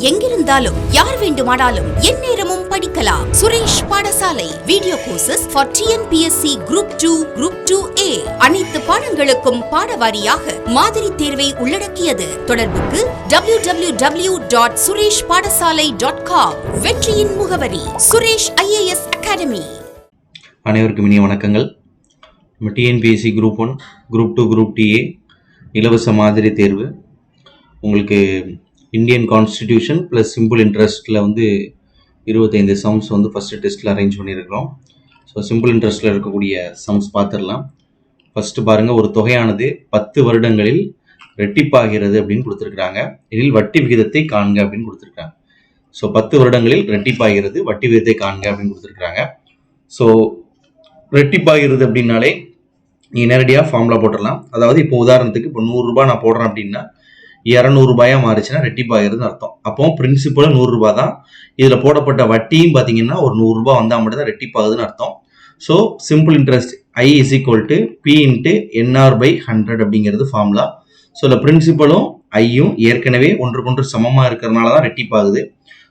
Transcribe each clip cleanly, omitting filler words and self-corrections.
எங்கிருந்தாலும் யார் வேண்டுமானாலும் எந்நேரமும் படிக்கலாம். சுரேஷ் பாடசாலை video courses for TNPSC Group 2, Group 2A. அனைத்து பாடங்களுக்கும் பாடவாரியாக மாதிரி தேர்வை உள்ளடக்கியது. தொடர்புக்கு www.sureshpadasalai.com. வெற்றியின் முகவரி சுரேஷ் IAS அகாடமி. அனைவருக்கும் இனிய வணக்கங்கள். நம்ம TNPSC Group 1, Group 2, Group TA இலவச மாதிரி தேர்வு உங்களுக்கு இந்தியன் கான்ஸ்டிடியூஷன் ப்ளஸ் சிம்பிள் இன்ட்ரெஸ்ட்டில் 25 சம்ஸ் ஃபஸ்ட்டு டெஸ்ட்டில் அரேஞ்ச் பண்ணியிருக்கிறோம். ஸோ சிம்பிள் இன்ட்ரெஸ்ட்டில் இருக்கக்கூடிய சம்ஸ் பார்த்துடலாம். ஃபஸ்ட்டு பாருங்கள், ஒரு தொகையானது 10 வருடங்களில் ரெட்டிப்பாகிறது அப்படின்னு கொடுத்துருக்குறாங்க. இதில் வட்டி விகிதத்தை காண்க அப்படின்னு கொடுத்துருக்காங்க. ஸோ 10 வருடங்களில் ரெட்டிப்பாகிறது, வட்டி விகிதத்தை காண்க அப்படின்னு கொடுத்துருக்குறாங்க. ஸோ ரெட்டிப்பாகிறது அப்படின்னாலே நீ நேரடியாக ஃபார்முலா போட்டுடலாம். அதாவது இப்போ உதாரணத்துக்கு இப்போ 100 ரூபாய் நான் போடுறேன் அப்படின்னா 200 ரூபாயா மாறிச்சுன்னா ரெட்டிப்பாகிறதுன்னு அர்த்தம். அப்போ பிரின்சிபலும் 100 ரூபாய் தான். இதில் போடப்பட்ட வட்டியும் பார்த்தீங்கன்னா ஒரு 100 ரூபாய் வந்தால் மட்டும் தான் ரெட்டிப்பாகுதுன்னு அர்த்தம். So simple interest I is equal to P into NR/100 அப்படிங்கிறது ஃபார்முலா. ஸோ இதில் பிரின்சிபலும் ஐயும் ஏற்கனவே ஒன்றுக்கொன்று சமமாக இருக்கிறதுனால தான் ரெட்டிப்பாகுது.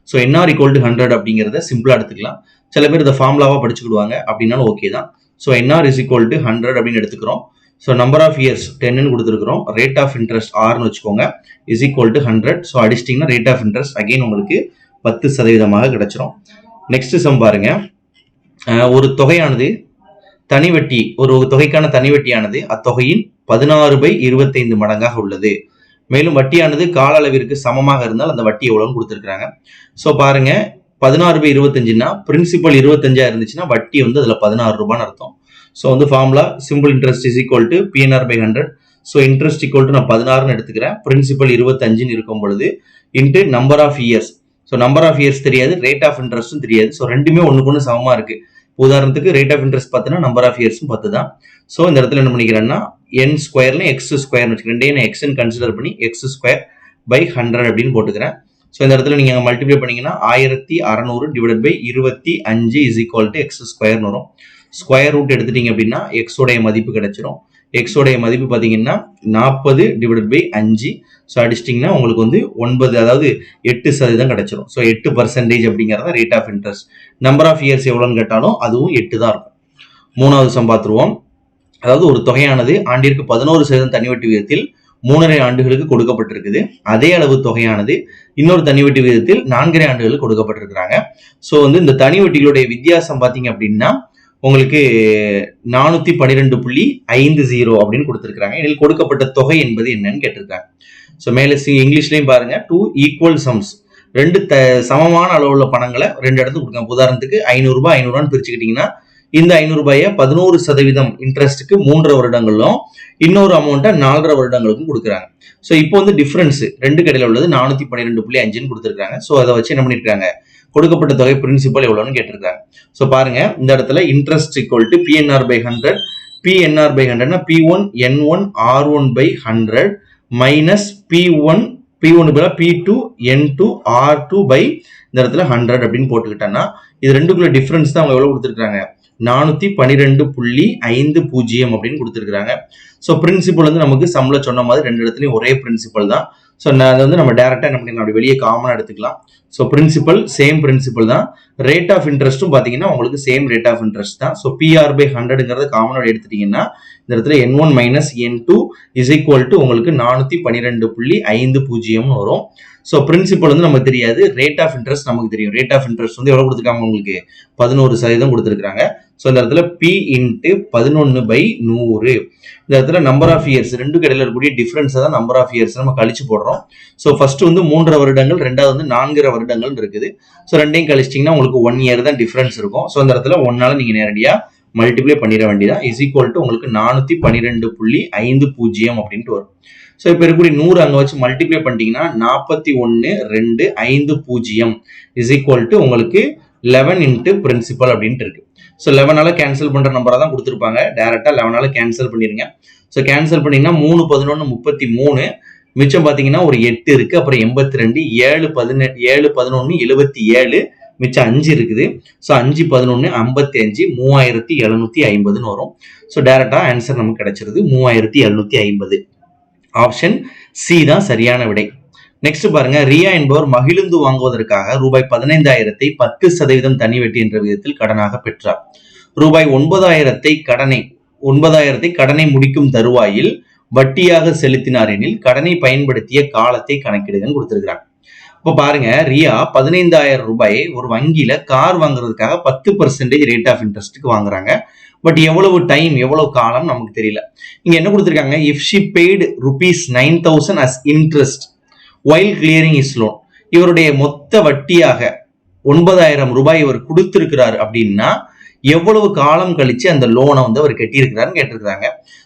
ஸோ NR equal to 100 அப்படிங்கிறத சிம்பிளாக எடுத்துக்கலாம். சில பேர் இதை ஃபார்முலாவாக படிச்சுக்கிடுவாங்க, அப்படின்னாலும் ஓகே தான். So NR is equal to 100 அப்படின்னு எடுத்துக்கிறோம். ஸோ நம்பர் ஆஃப் இயர்ஸ் 10ன்னு கொடுத்துருக்குறோம். ரேட் ஆஃப் இன்ட்ரெஸ்ட் ஆர்னு வச்சுக்கோங்க, இஸ் ஈக்குவல் டு 100. ஸோ அடிச்சிட்டிங்கன்னா ரேட் ஆஃப் இன்ட்ரெஸ்ட் அகைன் உங்களுக்கு 10% கிடைச்சிரும். நெக்ஸ்ட் சம் பாருங்க, ஒரு தொகையானது தனி வட்டி, ஒரு தொகைக்கான தனி வட்டியானது அத்தொகையின் 16/25 மடங்காக உள்ளது. மேலும் வட்டியானது கால அளவிற்கு சமமாக இருந்தால் அந்த வட்டி எவ்வளோன்னு கொடுத்துருக்காங்க. ஸோ பாருங்க, 16/25னா பிரின்சிபல் 25 இருந்துச்சுன்னா வட்டி அதில் 16 ரூபான்னு அர்த்தம். So formula simple interest is equal to PNR/100. So interest equal to நான் 16ன்னு எடுத்துக்கிறேன். பிரின்சிபல் 25ன்னு இருக்கும் பொழுது into number of years. So number of years தெரியாது, ரேட் ஆஃப் இன்ட்ரெஸ்ட்டும் தெரியாது. ஸோ ரெண்டுமே ஒன்றுக்கு ஒன்று சமமாக இருக்கு. உதாரணத்துக்கு ரேட் ஆஃப் இன்ட்ரெஸ்ட் 10னா நம்பர் ஆஃப் இயர்ஸும் 10 தான். ஸோ இந்த இடத்துல என்ன பண்ணிக்கிறேன்னா n² x² வச்சுக்கிறேன். நான் எக்ஸ்ன்னு கன்சிடர் பண்ணி x²/100 அப்படின்னு போட்டுக்கிறேன். ஸோ இந்த இடத்துல நீங்கள் மல்டிப்ளை பண்ணீங்கன்னா 1600/25 இஸ் ஈக்குவல் டு x² வரும். ஸ்கொயர் ரூட் எடுத்துட்டீங்க அப்படின்னா எக்ஸோடைய மதிப்பு கிடைச்சிரும். எக்ஸோடைய மதிப்பு பார்த்தீங்கன்னா 40/5. ஸோ அடிச்சிட்டிங்கன்னா உங்களுக்கு 9, அதாவது 8% கிடைச்சிரும். ஸோ 8% அப்படிங்கிறத rate of interest. Number of years எவ்வளோன்னு கேட்டாலும் அதுவும் 8 தான் இருக்கும். மூணாவது சம் பார்த்துருவோம். அதாவது ஒரு தொகையானது ஆண்டிற்கு 11% தனி வட்டி விகிதத்தில் 3.5 ஆண்டுகளுக்கு கொடுக்கப்பட்டிருக்குது. அதே அளவு தொகையானது இன்னொரு தனி வட்டி விகிதத்தில் 4.5 ஆண்டுகளுக்கு கொடுக்கப்பட்டிருக்கிறாங்க. ஸோ இந்த தனி வட்டிகளுடைய வித்தியாசம் பார்த்தீங்க அப்படின்னா உங்களுக்கு 412.50 அப்படின்னு கொடுத்துருக்காங்க. இதில் கொடுக்கப்பட்ட தொகை என்பது என்னன்னு கேட்டிருக்காங்க. ஸோ மேலே இங்கிலீஷ்லையும் பாருங்க, 2 ஈக்குவல் சம்ஸ், ரெண்டு சமமான அளவுள்ள பணங்களை ரெண்டு இடத்துக்கு கொடுக்காங்க. உதாரணத்துக்கு 500 ரூபாய் 500 ரூபான்னு பிரிச்சுக்கிட்டீங்கன்னா இந்த 500 ரூபாயை 11% இன்ட்ரெஸ்ட்டுக்கு 3 வருடங்களும் இன்னொரு அமௌண்ட்டை 4.5 வருடங்களுக்கும் கொடுக்குறாங்க. ஸோ இப்போ டிஃபரன்ஸ் ரெண்டு கடையில் உள்ளது 412.5ன்னு கொடுத்துருக்காங்க. ஸோ அதை வச்சு என்ன பண்ணியிருக்காங்க, கொடுக்கப்பட்ட தொகை பிரின்சிபல் எவ்வளோன்னு கேட்டிருக்காங்க. ஸோ பாருங்க, இந்த இடத்துல interest equal to PNR/100. PNR/100னா P1 N1 R1/100 minus P1 P2 N2 R2 இந்த இடத்துல 100 அப்படின்னு போட்டுக்கிட்டோன்னா இது ரெண்டுக்குள்ள டிஃபரன்ஸ் தான் அவங்க எவ்வளோ கொடுத்துருக்காங்க, 412.50 அப்படின்னு கொடுத்துருக்காங்க. ஸோ பிரின்சிபல் நமக்கு சம்ல சொன்ன மாதிரி ரெண்டு இடத்துலையும் ஒரே பிரின்சிபல் தான். ஸோ அதை நம்ம டேரக்டா என்ன பண்ணிக்கலாம், அப்படி வெளியே காமனா எடுத்துக்கலாம். ஸோ பிரின்சிபல் சேம் பிரின்சிபல் தான். ரேட் ஆஃப் இன்ட்ரெஸ்ட்டும் பார்த்தீங்கன்னா உங்களுக்கு சேம் ரேட் ஆஃப் இன்ட்ரெஸ்ட் தான். ஸோ PR/100ங்கிறத காமனா எடுத்துட்டீங்கன்னா இந்த இடத்துல N1 minus N2 is equal to உங்களுக்கு 412.50 வரும். ஸோ பிரின்சிபல் நமக்கு தெரியாது, ரேட் ஆஃப் இன்ட்ரெஸ்ட் நமக்கு தெரியும். ரேட் ஆஃப் இன்ட்ரெஸ்ட் எவ்வளவு கொடுத்துருக்காங்க, உங்களுக்கு 11% கொடுத்துருக்காங்க. ஸோ இந்த இடத்துல P இன்ட்டு 11/100. இந்த இடத்துல நம்பர் ஆஃப் இயர்ஸ் ரெண்டு கடையில் இருக்கக்கூடிய டிஃபரன்ஸ் தான் நம்பர் ஆஃப் இயர்ஸ் நம்ம கழிச்சு போடுறோம். ஸோ ஃபர்ஸ்ட் 3.5 வருடங்கள், ரெண்டாவது 4.5 வருடங்கள் இருக்குது. ஸோ ரெண்டையும் கழிச்சிட்டிங்கன்னா உங்களுக்கு 1 இயர் தான் டிஃபரன்ஸ் இருக்கும். ஸோ இந்த இடத்துல 1ஆல நீங்க நேரடியாக மல்டிப்ளை பண்ணிட வேண்டியதான். இஸ் ஈக்குவல் டு உங்களுக்கு 412.50 அப்படின்ட்டு வரும். ஸோ இப்போ இருக்கக்கூடிய 100 அங்கே வச்சு மல்டிப்ளை பண்ணிட்டீங்கன்னா 41.250 இஸ் ஈக்குவல் டு உங்களுக்கு 11 இன்ட்டு பிரின்சிபல் அப்படின்ட்டு இருக்கு. ஸோ 11ஆல கேன்சல் பண்ற நம்பரா தான் கொடுத்துருப்பாங்க. டைரக்டா 11ஆல கேன்சல் பண்ணிருங்க. ஸோ கேன்சல் பண்ணீங்கன்னா 3 11 33, மிச்சம் பார்த்தீங்கன்னா ஒரு 8 இருக்கு, அப்புறம் 82, 7 11 77, மிச்சம் 5 இருக்குது. ஸோ 5 11 55, 3750 வரும். ஸோ டைரக்டா ஆன்சர் நமக்கு கிடைச்சிருது 3750. ஆப்ஷன் சி தான் சரியான விடை. நெக்ஸ்ட் பாருங்க, ரியா என்பவர் மகிழுந்து வாங்குவதற்காக ரூபாய் 15,000 10% தனி வட்டி என்ற விதத்தில் கடனாக பெற்றார். ரூபாய் 9,000 கடனை முடிக்கும் தருவாயில் வட்டியாக செலுத்தினார் எனில் கடனை பயன்படுத்திய காலத்தை கணக்கிடுங்கன்னு கொடுத்திருக்கிறாங்க. இப்ப பாருங்க, ரியா 15,000 ரூபாயை ஒரு வங்கியில கார் வாங்குறதுக்காக 10% ரேட் ஆஃப் இன்ட்ரெஸ்ட்டுக்கு வாங்குறாங்க. பட் எவ்வளவு டைம், எவ்வளவு காலம் நமக்கு தெரியல. இங்க என்ன கொடுத்திருக்காங்க, if she paid ₹9,000 as interest while clearing his loan. இவருடைய மொத்த வட்டியாக 9,000 ரூபாய் இவர் கொடுத்திருக்கிறார் அப்படின்னா எவ்வளவு காலம் கழிச்சு அந்த லோனை வந்து அவர் கட்டியிருக்கிறாருன்னு கேட்டிருக்காங்க.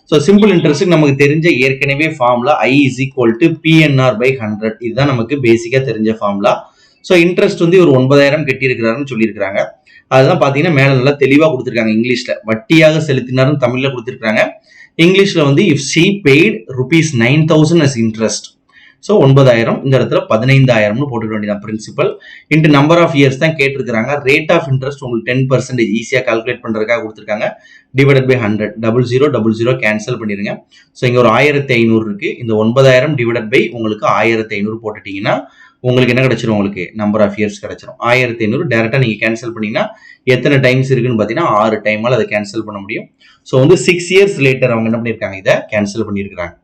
ஸோ சிம்பிள் இன்ட்ரெஸ்ட் நமக்கு தெரிஞ்ச ஏற்கனவே formula I is equal to PNR/100. இதுதான் நமக்கு பேசிக்கா தெரிஞ்ச ஃபார்முலா. ஸோ இன்ட்ரெஸ்ட் வந்து இவர் 9,000 கட்டியிருக்கிறாருன்னு சொல்லியிருக்கிறாங்க. அதுதான் பாத்தீங்கன்னா மேல நல்லா தெளிவா கொடுத்திருக்காங்க. இங்கிலீஷ்ல வட்டியாக செலுத்தினார்னு தமிழ்ல கொடுத்திருக்காங்க. இங்கிலீஷ்ல வந்து if she paid ₹9,000 as interest. So 9,000 இந்த இடத்துல 15,000 போட்டுக்க வேண்டியதான். Principal into number of years தான் கேட்டிருக்காங்க. ரேட் ஆஃப் இன்ட்ரெஸ்ட் உங்களுக்கு 10% ஈஸியா கால்குலேட் பண்றதுக்காக கொடுத்திருக்காங்க. டிவைடட் பை 100, 0000 கேன்சல் பண்ணிருங்க. ஸோ இங்க ஒரு 1,500 இருக்கு. இந்த 9,000 டிவைடட் பை உங்களுக்கு 1,500 போட்டுட்டீங்கன்னா உங்களுக்கு என்ன கிடைச்சிரும், உங்களுக்கு நம்பர் ஆஃப் இயர்ஸ் கிடைச்சிரும். 1,500 டைரக்டா நீங்க கேன்சல் பண்ணீங்கன்னா எத்தனை டைம்ஸ் இருக்குன்னு பாத்தீங்கன்னா 6 டைமால அதை கேன்சல் பண்ண முடியும். ஸோ வந்து 6 இயர்ஸ் லேட்டர் அவங்க என்ன பண்ணிருக்காங்க, இதை கேன்சல் பண்ணிருக்காங்க.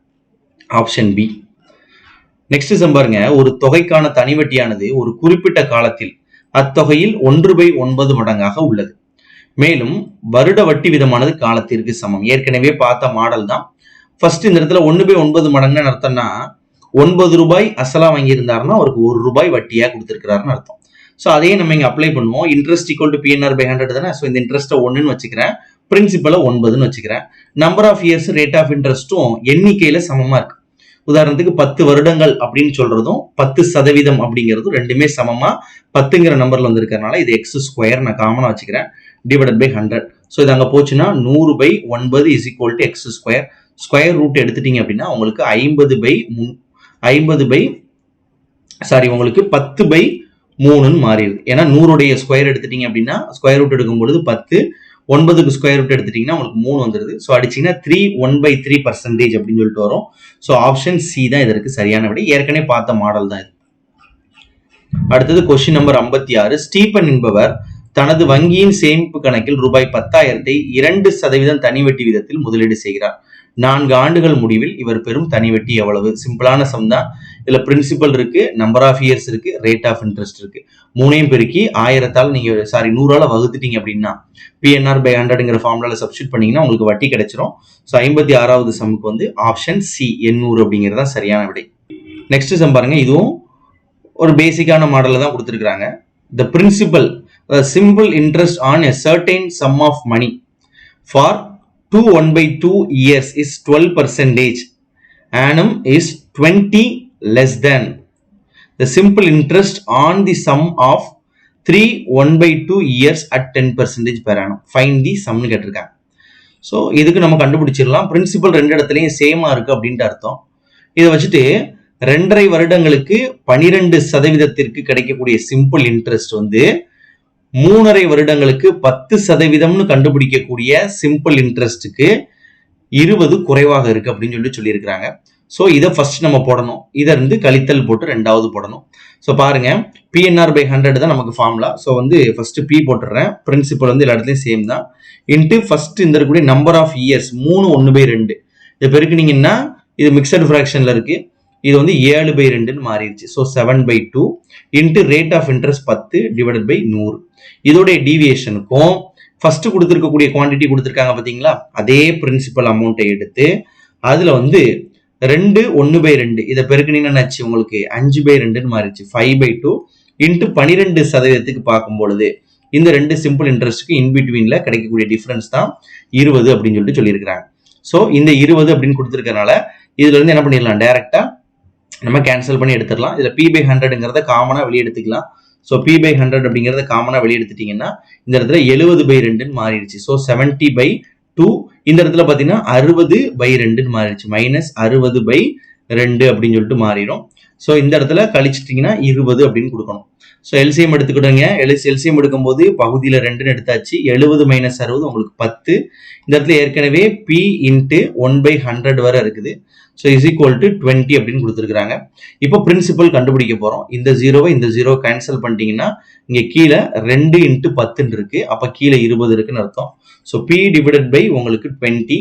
Option B. நெக்ஸ்ட் சம் பாருங்க, ஒரு தொகைக்கான தனி வட்டியானது ஒரு குறிப்பிட்ட காலத்தில் அத்தொகையில் 1/9 மடங்காக உள்ளது. மேலும் வருட வட்டி விதமானது காலத்திற்கு சமம். ஏற்கனவே பார்த்த மாடல் தான். ஃபர்ஸ்ட் இந்த இடத்துல 1/9 மடங்குன்னு அர்த்தம்னா 9 ரூபாய் அசலா வாங்கியிருந்தாருன்னா அவருக்கு 1 ரூபாய் வட்டியா கொடுத்திருக்கிறாருன்னு அர்த்தம். ஸோ அதையே நம்ம இங்க அப்ளை பண்ணுவோம். இன்ட்ரெஸ்ட் ஈக்குவல் டு PNR/100 தானே. ஸோ இந்த இன்ட்ரெஸ்ட்டை 1ன்னு வச்சுக்கிறேன், பிரின்சிபலை 9ன்னு வச்சுக்கிறேன். Number of years, rate of இன்ட்ரெஸ்ட்டும் எண்ணிக்கையில சமமா இருக்கு. உதாரணத்துக்கு 10 வருடங்கள் அப்படின்னு சொல்றதும் 10% அப்படிங்கிறதும் ரெண்டுமே சமமா 10ங்கிற நம்பர்ல வந்திருக்கிறதுனால இது x² நான் காமனா வச்சுக்கிறேன். Divided by 100. ஸோ இது அங்க போச்சுன்னா 100/9 is equal to x². Square root எடுத்துட்டீங்க அப்படின்னா உங்களுக்கு 10/3ன்னு மாறிடுது. ஏன்னா 100 ஸ்கொயர் எடுத்துட்டீங்க அப்படின்னா ஸ்கொயர் ரூட் எடுக்கும் பொழுது 10, 9க்கு ஸ்கொயர் ரூட் எடுத்துட்டீங்கன்னா உங்களுக்கு 3 வந்துருது. ஸோ அடிச்சீங்கன்னா 1/3% அப்படின்னு சொல்லிட்டு வரும். ஸோ ஆப்ஷன் சி தான் இதற்கு சரியான விடை. ஏற்கனவே பார்த்த மாடல் தான் இது. அடுத்தது கொஸ்டின் நம்பர் 56. ஸ்டீபன் என்பவர் தனது வங்கியின் சேமிப்பு கணக்கில் ரூபாய் 10,000 2% தனி வட்டி விதத்தில் முதலீடு செய்கிறார். 4 ஆண்டுகள் முடிவில் இவர் பெறும் தனி வட்டி எவ்வளவு? சிம்பிளான சம் தான். இதுல பிரின்சிபல் இருக்கு, நம்பர் ஆஃப் இயர்ஸ் இருக்கு, ரேட் ஆஃப் இன்ட்ரெஸ்ட் இருக்கு. 3ஐயும் பெருக்கி 1000ஆல் நீங்க 100ஆல வகுத்துட்டீங்க அப்படின்னா PNR/100ங்கிற ஃபார்முலால சப்ஸ்டிட் பண்ணீங்கன்னா உங்களுக்கு வட்டி கிடைச்சிரும். ஸோ 56வது சம்முக்கு வந்து ஆப்ஷன் சி 800 அப்படிங்கிறது தான் சரியான விடை. நெக்ஸ்ட் சம் பாருங்க, இதுவும் ஒரு பேசிக்கான மாடல்ல தான் கொடுத்திருக்காங்க. The principal, simple interest on a certain sum of money for 1/2 years is 12%. Annum is 20 less than the simple interest on the sum of 1/2 years at 10% per annum. Find the sum னு கேட்டிருக்காங்க. So இதுக்கு நம்ம கண்டுபிடிச்சிடலாம். Principal 2 இடத்துலையும் சேமா இருக்கு அப்படின்ட்டு அர்த்தம். இதை வச்சுட்டு 2.5 வருடங்களுக்கு 12% கிடைக்கக்கூடிய சிம்பிள் இன்ட்ரெஸ்ட் வந்து 3.5 வருடங்களுக்கு 10%ன்னு கண்டுபிடிக்கக்கூடிய சிம்பிள் இன்ட்ரெஸ்ட்டுக்கு 20 குறைவாக இருக்கு அப்படின்னு சொல்லியிருக்கிறாங்க. ஸோ இதை ஃபர்ஸ்ட் நம்ம போடணும். இதை இருந்து கழித்தல் போட்டு 2வது போடணும். ஸோ பாருங்க, PNR/100 தான் நமக்கு ஃபார்முலா. ஸோ வந்து ஃபர்ஸ்ட் P போட்டுறேன். பிரின்சிபல் வந்து எல்லா இடத்துலையும் சேம் தான். இன்ட்டு ஃபர்ஸ்ட் இந்த இருக்கக்கூடிய நம்பர் ஆஃப் இயர்ஸ் 3 1/2. இதை பெருக்குனீங்கன்னா இது மிக்சட் ஃபிராக்ஷன்ல இருக்கு. இது வந்து 7/2ன்னு மாறிடுச்சு. So 7/2 into rate of interest 10 divided by 100. இதோடைய டீவியேஷனுக்கும் ஃபர்ஸ்ட் கொடுத்துருக்கக்கூடிய குவான்டிட்டி கொடுத்துருக்காங்க பார்த்தீங்களா, அதே பிரின்சிபல் அமௌண்ட்டை எடுத்து அதுல வந்து 2 1/2 இதை பெருக்கினீங்கன்னா உங்களுக்கு 5/2ன்னு மாறிடுச்சு. 5/2 இன்ட்டு 12% பார்க்கும் பொழுது இந்த 2 சிம்பிள் இன்ட்ரெஸ்ட்டுக்கு இன்பிட்வீன்ல கிடைக்கக்கூடிய டிஃபரன்ஸ் தான் 20 அப்படின்னு சொல்லியிருக்கிறாங்க. ஸோ இந்த 20 அப்படின்னு கொடுத்துருக்கனால இதுல இருந்து என்ன பண்ணிடலாம், டைரக்டா நம்ம கேன்சல் பண்ணி எடுத்துடலாம். இதுல P/100ங்கிறத காமனா வெளியே எடுத்துக்கலாம். ஸோ P/100 அப்படிங்கிறத காமனா வெளியே எடுத்துட்டீங்கன்னா இந்த இடத்துல 70/2ன்னு மாறிடுச்சு. ஸோ 70/2 இந்த இடத்துல பாத்தீங்கன்னா 60/2ன்னு மாறிடுச்சு. -60/2 அப்படின்னு சொல்லிட்டு மாறிடும். ஸோ இந்த இடத்துல கழிச்சிட்டிங்கன்னா 20 அப்படின்னு கொடுக்கணும். So LCM எடுத்துக்கிடுங்க. எல்சிஎம் எடுக்கும்போது பகுதியில் 2ன்னு எடுத்தாச்சு. 70 - 60 உங்களுக்கு 10. இந்த இடத்துல ஏற்கனவே P × 1/100 வரை இருக்குது. ஸோ இஸ் ஈக்குவல் டு 20 அப்படின்னு கொடுத்துருக்காங்க. இப்போ பிரின்சிபல் கண்டுபிடிக்க போகிறோம். இந்த 0வை இந்த 0 கேன்சல் பண்ணிட்டீங்கன்னா இங்கே கீழே 2 × 10 இருக்கு. அப்போ கீழே 20 இருக்குன்னு அர்த்தம். ஸோ P / உங்களுக்கு 20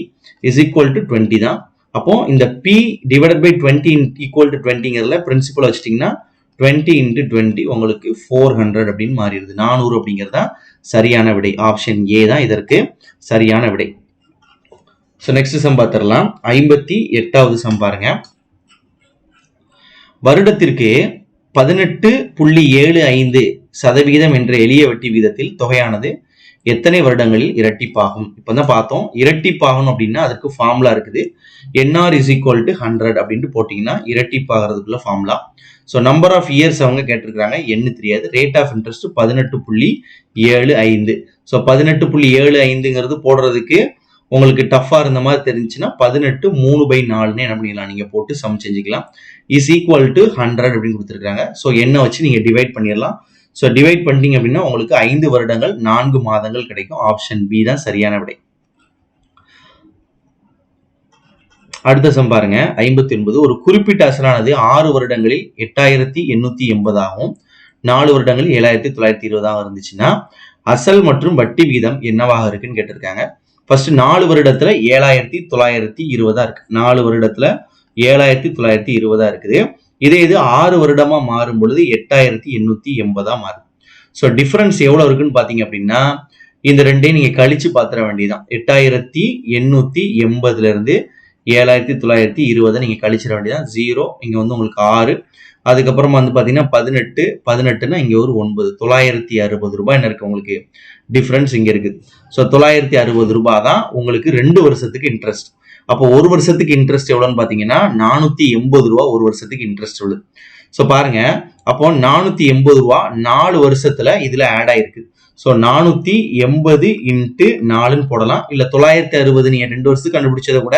இஸ் ஈக்குவல் டு 20 தான். அப்போ இந்த P / 20 ஈக்குவல் டு 20ங்கிறதுல பிரின்சிபல் வச்சுட்டிங்கன்னா 20 × 20 உங்களுக்கு 400 அப்படின்னு மாறிடுது. 400 அப்படிங்கிறது தான் சரியான விடை. ஆப்ஷன் ஏ தான் இதற்கு சரியான விடை. ஸோ நெக்ஸ்ட் சம் பார்த்துடலாம். 58வது சம் பாருங்க. வருடத்திற்கு 18.75% என்ற எளிய வட்டி வீதத்தில் தொகையானது எத்தனை வருடங்களில் இரட்டிப்பாகும்? இப்பதான் பார்த்தோம். இரட்டிப்பாகணும் அப்படின்னா அதற்கு ஃபார்முலா இருக்குது. NR = 100 அப்படின்ட்டு போட்டீங்கன்னா இரட்டிப்பாகிறதுக்குள்ள formula. So number of years அவங்க கேட்டிருக்கிறாங்க, என்ன தெரியாது. Rate of interest 18.75. ஸோ 18.75ங்கிறது போடுறதுக்கு உங்களுக்கு டஃபா இருந்த மாதிரி தெரிஞ்சுன்னா 18 3/4 என்ன பண்ணிக்கலாம், நீங்க போட்டு சம் செஞ்சுக்கலாம். இஸ் ஈக்குவல் டு 100 அப்படின்னு கொடுத்துருக்காங்க. ஸோ என்ன வச்சு நீங்க டிவைட் பண்ணிடலாம். ஸோ டிவைட் பண்ணிட்டீங்க அப்படின்னா உங்களுக்கு 5 வருடங்கள் 4 மாதங்கள் கிடைக்கும். ஆப்ஷன் பி தான் சரியான விடை. அடுத்த சம் பாருங்க. 59. ஒரு குறிப்பிட்ட அசலானது 6 வருடங்களில் 8880 ஆகும், 4 வருடங்களில் 7920 இருந்துச்சுன்னா அசல் மற்றும் வட்டி விகிதம் என்னவாக இருக்குன்னு கேட்டிருக்காங்க. ஃபர்ஸ்ட் 4 வருடத்துல 7920 இருக்கு. 4 வருடத்துல 7920 இருக்குது. இதே இது 6 வருடமா மாறும் பொழுது 8880 மாறும். ஸோ டிஃபரன்ஸ் எவ்வளவு இருக்குன்னு பாத்தீங்க அப்படின்னா இந்த ரெண்டையும் நீங்க கழிச்சு பாத்திர வேண்டியதுதான். 8880 இருந்து 7920 நீங்க கழிச்சிட வேண்டியதான். 0 இங்க வந்து உங்களுக்கு 6, அதுக்கப்புறமா வந்து பாத்தீங்கன்னா 18னா இங்க ஒரு 9, 960 ரூபாய் என்ன இருக்கு உங்களுக்கு டிஃபரன்ஸ் இங்க இருக்குது. ஸோ 960 ரூபாய் தான் உங்களுக்கு 2 வருஷத்துக்கு இன்ட்ரெஸ்ட். அப்போ ஒரு வருஷத்துக்கு இன்ட்ரெஸ்ட் எவ்வளவுன்னு பாத்தீங்கன்னா 480 ரூபாய் ஒரு வருஷத்துக்கு இன்ட்ரெஸ்ட் உள்ளது. ஸோ பாருங்க, அப்போ 480 ரூபாய் 4 வருஷத்துல இதுல ஆட் ஆயிருக்கு. ஸோ 480 × 4ன்னு போடலாம். இல்ல 960 நீங்க 2 வருஷத்துக்கு கண்டுபிடிச்சதை கூட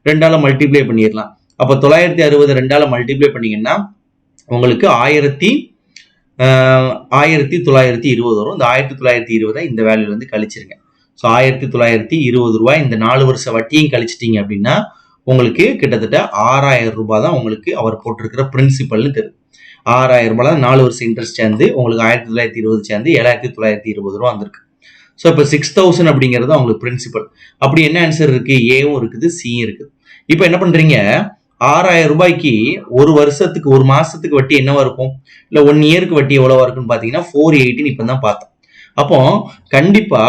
2ஆல மல்டிப்ளை பண்ணிடலாம். அப்போ 960 2ஆல மல்டிப்ளை பண்ணீங்கன்னா உங்களுக்கு 1920 வரும். இந்த 1920 இந்த வேல்யூல இருந்து கழிச்சிருங்க. ஸோ 1920 ரூபாய் இந்த 4 வருஷ வட்டியும் கழிச்சிட்டீங்க அப்படின்னா உங்களுக்கு கிட்டத்தட்ட 6000 ரூபாய் தான் உங்களுக்கு அவர் போட்டிருக்கிற பிரின்சிபல்னு தெரியும். 6000 ரூபாய் தான் 4 வருஷம் இன்ட்ரெஸ்ட் சேர்ந்து உங்களுக்கு 1920 சேர்ந்து 7920 ரூபா வந்திருக்கு. ஸோ இப்போ 6000 அப்படிங்கிறது அவங்களுக்கு பிரின்சிபல். அப்படி என்ன ஆன்சர் இருக்கு? ஏவும் இருக்குது, சியும் இருக்குது. இப்போ என்ன பண்றீங்க, 6000 ரூபாய்க்கு ஒரு வருஷத்துக்கு ஒரு மாசத்துக்கு வட்டி என்னவா இருக்கும், இல்ல 1 இயருக்கு வட்டி எவ்வளவா இருக்குன்னு பாத்தீங்கன்னா 480 இப்பதான் பார்த்தோம். அப்போ கண்டிப்பா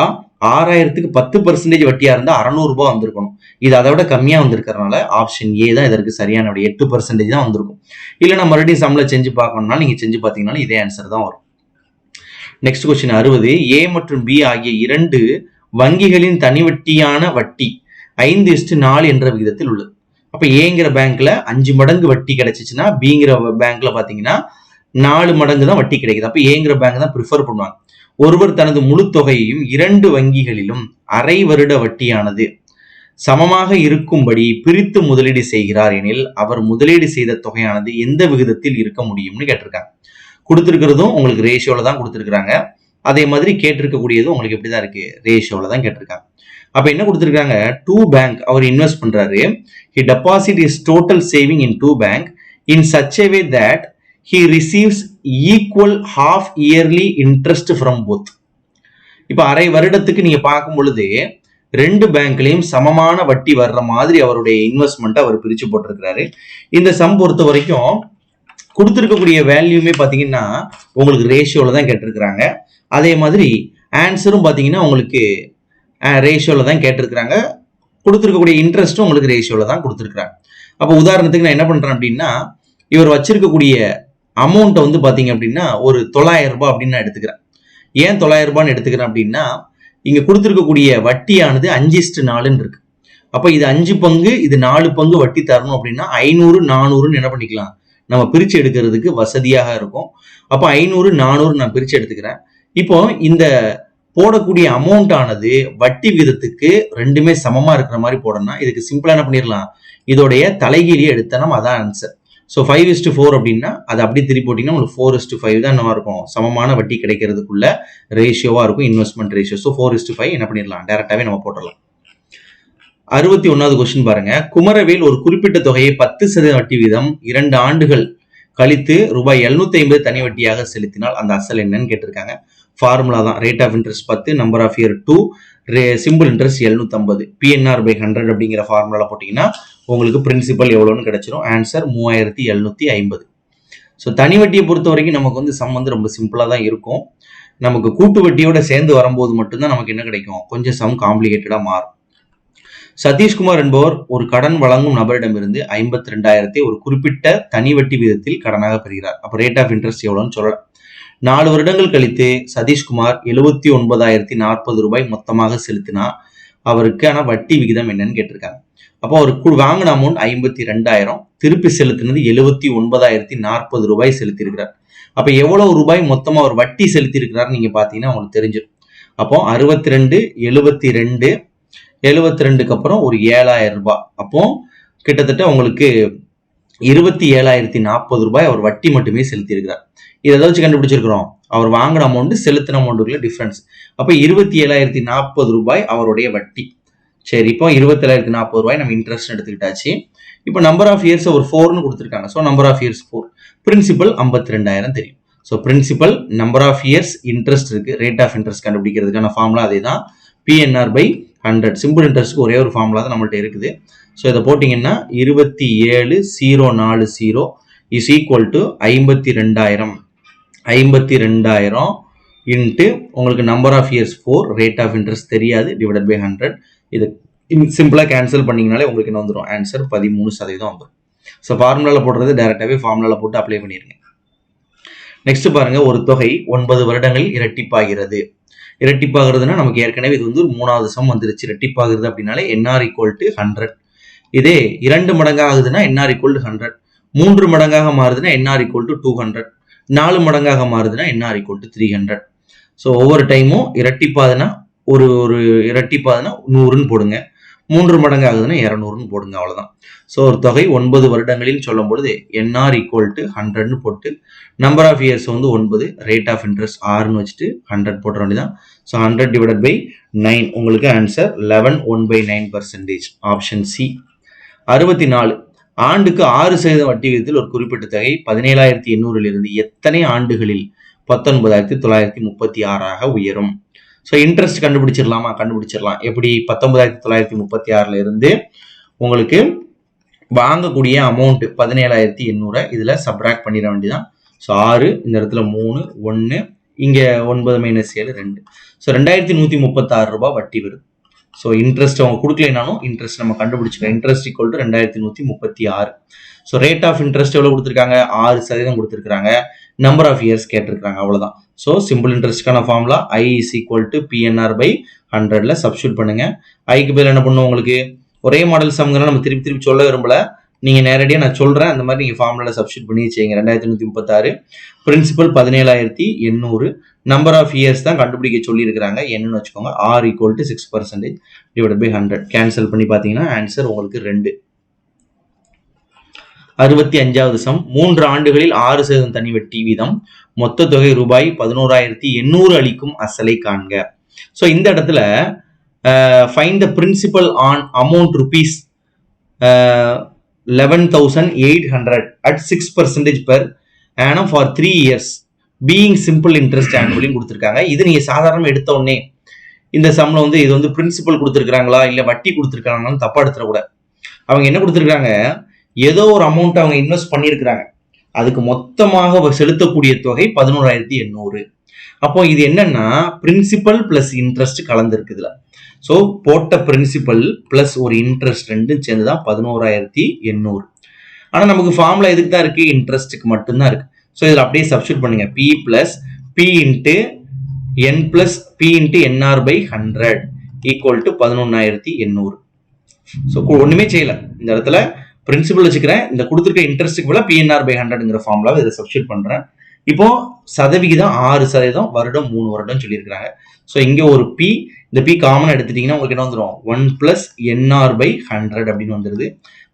6000க்கு 10% வட்டியா இருந்தா 600 ரூபாய் வந்திருக்கணும். இது அதை விட கம்மியா வந்திருக்கிறதுனால ஆப்ஷன் ஏ தான் இதற்கு சரியான விடை. 8% தான் வந்திருக்கும். இல்லைன்னா மறுபடியும் சம்ல செஞ்சு பார்க்கணும்னா நீங்க செஞ்சு பார்த்தீங்கன்னா இதே ஆன்சர் தான் வரும். Next question 60. ஏ மற்றும் பி ஆகிய 2 வங்கிகளின் தனி வட்டியான வட்டி 5:4 என்ற விகிதத்தில் உள்ளது. அப்ப ஏங்கிற பேங்க்ல 5 மடங்கு வட்டி கிடைச்சிச்சுன்னா பிங்கிற பேங்க்ல பாத்தீங்கன்னா 4 மடங்கு தான் வட்டி கிடைக்குது. அப்ப ஏங்கிற பேங்க் தான் ப்ரிஃபர் பண்ணுவாங்க. ஒருவர் தனது முழு தொகையையும் 2 வங்கிகளிலும் அரை வருட வட்டியானது சமமாக இருக்கும்படி பிரித்து முதலீடு செய்கிறார் எனில் அவர் முதலீடு செய்த தொகையானது எந்த விகிதத்தில் இருக்க முடியும்னு கேட்டிருக்காங்க. கொடுத்திருக்கிறதும் உங்களுக்கு ரேஷியோல தான் கொடுத்திருக்காங்க. அதே மாதிரி கேட்டிருக்கக்கூடியதும் உங்களுக்கு எப்படிதான் இருக்கு, ரேஷியோல தான் கேட்டிருக்காங்க. அப்ப என்ன கொடுத்திருக்காங்க, 2 பேங்க் அவர் இன்வெஸ்ட் பண்றாரு. he deposit his total saving in 2 bank in such a way that he receives equal half yearly interest from both. இப்ப அரை வருடத்துக்கு நீங்க பார்க்கும் பொழுது 2 பேங்க்லயும் சமமான வட்டி வர்ற மாதிரி அவருடைய இன்வெஸ்ட்மெண்ட் அவர் பிரிச்சு போட்டிருக்கிறாரு. இந்த சம் பொறுத்த வரைக்கும் கொடுத்திருக்கக்கூடிய வேல்யூமே பாத்தீங்கன்னா உங்களுக்கு ரேஷியோல தான் கேட்டிருக்கிறாங்க. அதே மாதிரி ஆன்சரும் பாத்தீங்கன்னா உங்களுக்கு ரேஷியோல தான் கேட்டிருக்கிறாங்க. கொடுத்திருக்கக்கூடிய இன்ட்ரெஸ்டும் உங்களுக்கு ரேஷியோல தான் கொடுத்திருக்கிறாங்க. அப்ப உதாரணத்துக்கு நான் என்ன பண்றேன் அப்படின்னா, இவர் வச்சிருக்கக்கூடிய அமௌண்ட் வந்து பாத்தீங்க அப்படின்னா ஒரு 900 ரூபாய் அப்படின்னு நான் எடுத்துக்கிறேன். ஏன் 900 ரூபான்னு எடுத்துக்கிறேன் அப்படின்னா இங்க கொடுத்திருக்கக்கூடிய வட்டியானது 5:4 இருக்கு. அப்ப இது 5 பங்கு இது 4 பங்கு வட்டி தரணும் அப்படின்னா 500 400 என்ன பண்ணிக்கலாம், நம்ம பிரிச்சு எடுக்கிறதுக்கு வசதியாக இருக்கும். அப்ப 500 400 நான் பிரிச்சு எடுத்துக்கிறேன். இப்போ இந்த போடக்கூடிய அமௌண்ட் ஆனது வட்டி விகிதத்துக்கு ரெண்டுமே சமமா இருக்கிற மாதிரி போடணும்னா இதுக்கு சிம்பிளா என்ன பண்ணிடலாம், இதோடைய தலைகீழியை எடுத்தா நம்ம அதான் ஆன்சர். ஸோ 5:4 அப்படின்னா அது அப்படி திருப்பி போட்டிங்கன்னா உங்களுக்கு 4:5 தான் என்னவா இருக்கும், சமமான வட்டி கிடைக்கிறதுக்குள்ள ரேஷியோவாக இருக்கும் இன்வெஸ்ட்மெண்ட் ரேஷியோ. ஸோ 4:5 என்ன பண்ணிடலாம், டேரெக்டாகவே நம்ம போட்டுடலாம். 61வது கொஸ்டின் பாருங்க. குமரவேல் ஒரு குறிப்பிட்ட தொகையை 10% வட்டி வீதம் 2 ஆண்டுகள் கழித்து ரூபாய் 750 தனி வட்டியாக செலுத்தினால் அந்த அசல் என்னன்னு கேட்டிருக்காங்க. ஃபார்முலா தான், rate of interest 10, number of year 2, simple interest 750, PNR/100 அப்படிங்கிற ஃபார்முலா போட்டிங்கன்னா உங்களுக்கு பிரின்சிபல் எவ்வளோன்னு கிடைச்சிரும். ஆன்சர் 3750. ஸோ தனி வட்டியை பொறுத்த வரைக்கும் நமக்கு வந்து சம் வந்து ரொம்ப சிம்பிளாக தான் இருக்கும். நமக்கு கூட்டு வட்டியோட சேர்ந்து வரும்போது மட்டும்தான் நமக்கு என்ன கிடைக்கும், கொஞ்சம் சம் காம்ப்ளிகேட்டடாக மாறும். சதீஷ்குமார் என்பவர் ஒரு கடன் வழங்கும் நபரிடமிருந்து 52,000 ஒரு குறிப்பிட்ட தனி வட்டி வீதத்தில் கடனாக பெறுகிறார். அப்போ ரேட் ஆஃப் இன்ட்ரெஸ்ட் எவ்வளோன்னு சொல்லலாம். 4 வருடங்கள் கழித்து சதீஷ்குமார் 79,040 ரூபாய் மொத்தமாக செலுத்தினா அவருக்கான வட்டி விகிதம் என்னன்னு கேட்டிருக்காங்க. அப்போ அவருக்கு வாங்கின அமௌண்ட் 52,000, திருப்பி செலுத்தினது 79,040 ரூபாய் செலுத்தியிருக்கிறார். அப்போ எவ்வளவு ரூபாய் மொத்தமாக அவர் வட்டி செலுத்தியிருக்கிறார் நீங்க பார்த்தீங்கன்னா உங்களுக்கு தெரிஞ்சிடும். அப்போ 62, 72, 72க்கு அப்புறம் ஒரு 7,000 ரூபாய். அப்போ கிட்டத்தட்ட உங்களுக்கு 27,040 ரூபாய் அவர் வட்டி மட்டுமே செலுத்தியிருக்கிறார். இதை வச்சு கண்டுபிடிச்சிருக்கிறோம் அவர் வாங்கின அமௌண்ட் செலுத்தின அமௌண்ட்டுக்குள்ள டிஃபரன்ஸ். அப்போ 27,040 ரூபாய் அவருடைய வட்டி. சரி, இப்போ 27,040 ரூபாய் நம்ம இன்ட்ரெஸ்ட் எடுத்துக்கிட்டாச்சு. இப்போ நம்பர் ஆஃப் இயர்ஸ் ஒரு 4ன்னு கொடுத்துருக்காங்க. So number of years 4, principal 52,000 தெரியும். So principal, number of years, interest இருக்கு. ரேட் ஆஃப் இன்ட்ரெஸ்ட் கண்டுபிடிக்கிறதுக்கான ஃபார்முலா அதே தான், PNR/100. சிம்பிள் இன்ட்ரெஸ்ட்க்கு ஒரே ஒரு ஃபார்முலா தான் நம்மள்ட்ட இருக்குது. ஸோ இதை போட்டிங்கன்னா 27,040 இஸ் ஈக்குவல் டு 52,000 இன்ட்டு உங்களுக்கு number of years 4, rate of interest தெரியாது, டிவைடட் பை 100. இது சிம்பிளாக கேன்சல் பண்ணிங்கனாலே உங்களுக்கு என்ன வந்துடும், ஆன்சர் 13% வந்துடும். ஸோ ஃபார்முலாவில் போடுறது டேரெக்டாகவே ஃபார்முலாவில் போட்டு அப்ளை பண்ணிடுங்க. நெக்ஸ்ட் பாருங்க, ஒரு தொகை 9 வருடங்களில் இரட்டிப்பாகிறது. இரட்டிப்பாகிறதுனா நமக்கு ஏற்கனவே இது வந்து 3வது சம் வந்துருச்சு. இரட்டிப்பாகிறது அப்படின்னாலே NR = 100. இதே 2 மடங்காக ஆகுதுன்னா NR = 100, 3 மடங்காக மாறுதுன்னா NR = 200, 4 மடங்காக மாறுதுன்னா NR = 300. ஸோ ஒவ்வொரு டைமும் இரட்டிப்பாதுன்னா ஒரு இரட்டிப்பாதுன்னா 100ன்னு போடுங்க, 3 மடங்கு ஆகுதுன்னா 200ன்னு போடுங்க, அவ்வளோதான். ஸோ ஒரு தொகை 9 வருடங்களில் சொல்லும் பொழுது NR = 100ன்னு போட்டு நம்பர் ஆஃப் இயர்ஸ் வந்து 9, ரேட் ஆஃப் இன்ட்ரெஸ்ட் 6ன்னு வச்சுட்டு 100 போட்ட வேண்டியதான். ஸோ 100 டிவைடட் பை 9 உங்களுக்கு ஆன்சர் 11/9%, ஆப்ஷன் சி. 64, ஆண்டுக்கு 6% வட்டி விகிதத்தில் ஒரு குறிப்பிட்ட தொகை 17,800 எத்தனை ஆண்டுகளில் 19,936 உயரும்? ஸோ இன்ட்ரெஸ்ட் கண்டுபிடிச்சிடலாமா? கண்டுபிடிச்சிடலாம். எப்படி? 19,936 உங்களுக்கு வாங்கக்கூடிய அமௌண்ட் 17,800 இதுல சப்ராக்ட் பண்ணிட வேண்டியதான். ஸோ 6 இந்த இடத்துல 3, 1 இங்க 9 - 7 2. ஸோ 2,136 ரூபாய் வட்டி வரும். ஸோ இன்ட்ரெஸ்ட் அவங்க கொடுக்கலைனாலும் இன்ட்ரெஸ்ட் நம்ம கண்டுபிடிச்சிக்கலாம். Interest = 2,136. So rate of interest எவ்வளவு கொடுத்துருக்காங்க? 6% கொடுத்துருக்காங்க. நம்பர் ஆஃப் இயர்ஸ் கேட்டிருக்காங்க, அவ்வளவுதான். ஸோ சிம்பிள் இன்ட்ரெஸ்ட்கான ஃபார்முலா I = PNR/100ல சப்ஸ்டியூட் பண்ணுங்க. ஐக்கு பேர் என்ன பண்ணும், உங்களுக்கு ஒரே மாடல் சம்ங்கிறத நம்ம திருப்பி சொல்ல விரும்பல, நீங்க நேரடியாக நான் சொல்றேன், அந்த மாதிரி நீங்க ஃபார்முலா சப்ஸ்டியூட் பண்ணி வச்சுங்க. 2,136, பிரின்சிபல் 17,800, நம்பர் ஆஃப் இயர்ஸ் தான் கண்டுபிடிக்க சொல்லி இருக்கிறாங்க, என்னன்னு வச்சுக்கோங்க. R = 6% டிவைடட் பை 100 கேன்சல் பண்ணி பார்த்தீங்கன்னா ஆன்சர் உங்களுக்கு 2. 65வது சம், 3 ஆண்டுகளில் 6% தனி வட்டி வீதம் மொத்த தொகை ரூபாய் 11,800 அளிக்கும் அசலை காண்க. ஸோ இந்த இடத்துல find the principal on amount rupees 11,800 at 6% per annum for 3 years being simple interest annually கொடுத்துருக்காங்க. இது நீங்க சாதாரண எடுத்த உடனே இந்த சம்ல வந்து இது வந்து பிரின்சிபல் கொடுத்துருக்காங்களா இல்ல வட்டி கொடுத்துருக்காங்கன்னு தப்பா எடுத்துட. அவங்க என்ன கொடுத்துருக்காங்க, ஏதோ ஒரு அமௌண்ட் அவங்க இன்வெஸ்ட் பண்ணியிருக்கிறாங்க, அதுக்கு மொத்தமாக செலுத்தக்கூடிய தொகை 11,800. அப்போ இது என்னன்னா பிரின்சிபல் பிளஸ் இன்ட்ரெஸ்ட் கலந்துருக்குதுல. ஸோ போட்ட பிரின்சிபல் பிளஸ் ஒரு இன்ட்ரெஸ்ட் ரெண்டும் சேர்ந்துதான் 11,800. ஆனா நமக்கு ஃபார்முலா எதுக்கு தான் இருக்கு, இன்ட்ரெஸ்ட்டுக்கு மட்டும்தான் இருக்கு. ஸோ இதில் அப்படியே சப்ஸ்டியூட் பண்ணுங்க. P + P × N + P × NR/100 = 11,800. So ஒண்ணுமே செய்யல, இந்த இடத்துல பிரின்சிபல் வச்சுக்கிறேன், இந்த கொடுத்துருக்க இன்ட்ரெஸ்ட்டுக்கு போல PNR/100ங்கிற ஃபார்முலாவை இதை சப்ஸ்டியூட் பண்றேன். இப்போ சதவிகிதம் 6%, வருடம் 3 வருடம் சொல்லியிருக்கிறாங்க. ஸோ இங்க ஒரு P, இந்த P காமன் எடுத்துட்டீங்கன்னா உங்களுக்கு என்ன வந்துடும், 1 + NR/100 அப்படின்னு வந்துருது.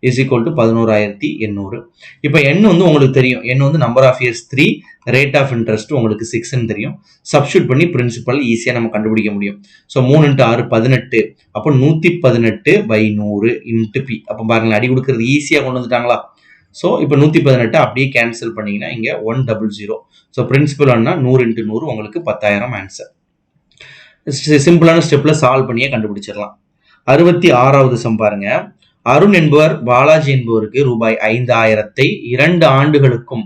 Is equal to 11,800. இப்போ n வந்து உங்களுக்கு தெரியும், n வந்து number of years 3, rate of interest உங்களுக்கு 6ன்னு தெரியும். சப்ஸ்டியூட் பண்ணி பிரின்சிபல் ஈஸியாக நம்ம கண்டுபிடிக்க முடியும். ஸோ 3 × 6 18, அப்போ 118/100 இன்ட்டு பி. அப்போ பாருங்களேன், அடி கொடுக்கறது ஈஸியாக கொண்டு வந்துட்டாங்களா? ஸோ இப்போ 118 அப்படியே கேன்சல் பண்ணிங்கன்னா இங்கே 100. ஸோ பிரின்சிபல் ஒன்னா 100 × 100 உங்களுக்கு 10,000 ஆன்சர். சிம்பிளான ஸ்டெப்பில் சால்வ் பண்ணியே கண்டுபிடிச்சிடலாம். 66வது சம் பாருங்க. அருண் என்பவர் பாலாஜி என்பவருக்கு ரூபாய் 5,000 2 ஆண்டுகளுக்கும்,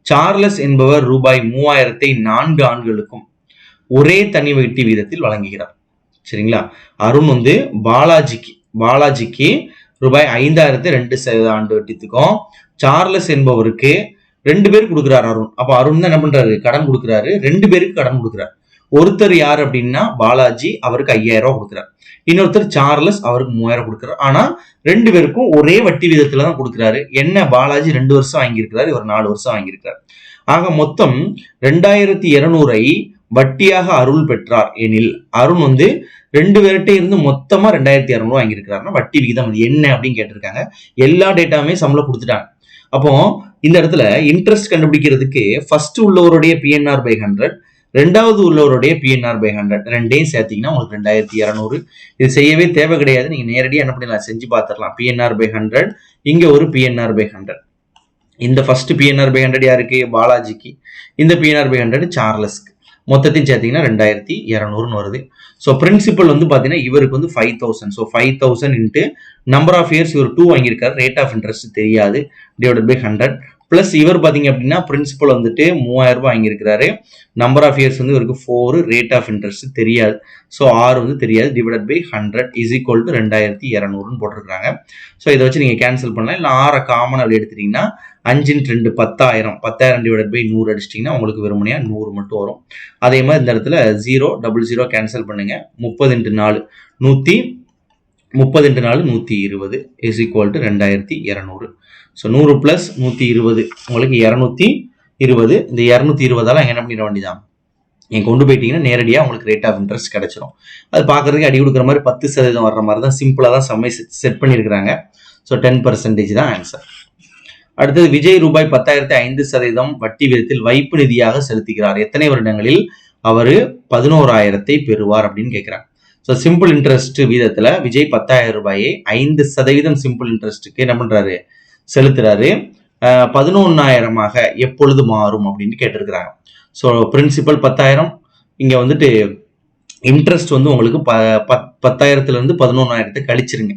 சார்லஸ் என்பவர் ரூபாய் 3,000 4 ஆண்டுகளுக்கும் ஒரே தனி வட்டி வீதத்தில் வழங்குகிறார். சரிங்களா? அருண் வந்து பாலாஜிக்கு ரூபாய் 5,000 2 ஆண்டு வட்டித்துக்கும், சார்லஸ் என்பவருக்கு 2 பேர் கொடுக்குறாரு அருண். அப்போ அருண் தான் என்ன பண்றாரு? கடன் கொடுக்குறாரு. 2 பேருக்கு கடன் கொடுக்குறாரு. ஒருத்தர் யார் அப்படின்னா பாலாஜி, அவருக்கு 5,000 ரூபாய் கொடுக்குறாரு. இன்னொருத்தர் சார்லஸ், அவருக்கு 3,000 கொடுக்குறாரு. ஆனா 2 பேருக்கும் ஒரே வட்டி விதத்துல தான் கொடுக்குறாரு. என்ன, பாலாஜி 2 வருஷம் வாங்கியிருக்கிறாரு, இவர் 4 வருஷம் வாங்கியிருக்கிறார். ஆக மொத்தம் 2,200 வட்டியாக அருள் பெற்றார் எனில், அருண் வந்து 2 பேர்கிட்ட இருந்து மொத்தமா 2,200 வாங்கியிருக்கிறாருன்னா வட்டி விகிதம் அது என்ன அப்படின்னு கேட்டிருக்காங்க. எல்லா டேட்டாவுமே சம்ல கொடுத்துட்டாங்க. அப்போ இந்த இடத்துல இன்ட்ரெஸ்ட் கண்டுபிடிக்கிறதுக்கு ஃபர்ஸ்ட் உள்ளவருடைய PNR by 100, ரெண்டாவது உள்ளவருடைய PNR by 100 ரெண்டையும் சேர்த்தீங்கன்னா உங்களுக்கு 2,200. இது செய்யவே தேவை கிடையாது, நீங்க நேரடியாக என்ன பண்ணிடலாம், செஞ்சு பார்த்துடலாம். PNR by 100, இங்க ஒரு PNR by 100. இந்த ஃபர்ஸ்ட் PNR by 100 யாருக்கு? பாலாஜிக்கு. இந்த PNR by 100 சார்லஸ்க்கு. மொத்தத்தையும் சேர்த்தீங்கன்னா 2,200 வருது. ஸோ பிரின்சிபல் வந்து பார்த்தீங்கன்னா இவருக்கு வந்து 5,000. So 5,000 into number of years இவர் 2 வாங்கியிருக்காரு, ரேட் ஆஃப் இன்ட்ரெஸ்ட் தெரியாது, டிவைடட் பை 100. பிளஸ் இவர் பார்த்தீங்க அப்படின்னா பிரின்சிபல் வந்துட்டு 3,000 ரூபாய் வாங்கியிருக்கிறாரு, நம்பர் ஆஃப் இயர்ஸ் வந்து இவருக்கு 4, ரேட் ஆஃப் இன்ட்ரெஸ்ட் தெரியாது, ஸோ 6 வந்து தெரியாது, divided by 100 is equal to 2,200 போட்டிருக்காங்க. ஸோ இதை வச்சு நீங்கள் கேன்சல் பண்ணலாம். இல்லை 6 காமன் அப்படி எடுத்துட்டீங்கன்னா 5 × 2 10,000 டிவைடட் பை 100 அடிச்சிட்டிங்கன்னா உங்களுக்கு வெறுமனையா 100 மட்டும் வரும். அதே மாதிரி இந்த இடத்துல 0 கேன்சல் பண்ணுங்க. 30 × 4 120 இஸ் ஈக்குவல் டு 2,200. ஸோ 100 + 120 உங்களுக்கு 220. இந்த 220ஆல என்ன பண்ணிட வேண்டியதான், நீங்க கொண்டு போயிட்டீங்கன்னா நேரடியாக உங்களுக்கு ரேட் ஆஃப் இன்ட்ரெஸ்ட் கிடைச்சிடும். அது பார்க்கறதுக்கு அடி கொடுக்குற மாதிரி 10% வர்ற மாதிரி தான் சிம்பிளாக தான் சம்மை செட் பண்ணியிருக்கிறாங்க. ஸோ 10% தான் ஆன்சர். அடுத்தது விஜய் ரூபாய் 10,000 5% வட்டி விதத்தில் வைப்பு நிதியாக செலுத்துகிறார். எத்தனை வருடங்களில் அவர் 11,000 பெறுவார் அப்படின்னு கேட்கிறாங்க. ஸோ சிம்பிள் இன்ட்ரெஸ்ட் வீதத்துல விஜய் 10,000 ரூபாயை 5% சிம்பிள் இன்ட்ரெஸ்ட்டுக்கு என்ன பண்றாரு, செலுத்துறாரு. 11,000 எப்பொழுது மாறும் அப்படின்னு கேட்டிருக்கிறாங்க. ஸோ பிரின்சிபல் 10,000, இங்க வந்துட்டு இன்ட்ரெஸ்ட் வந்து உங்களுக்கு 10,000 இருந்து 11,000 கழிச்சிருங்க.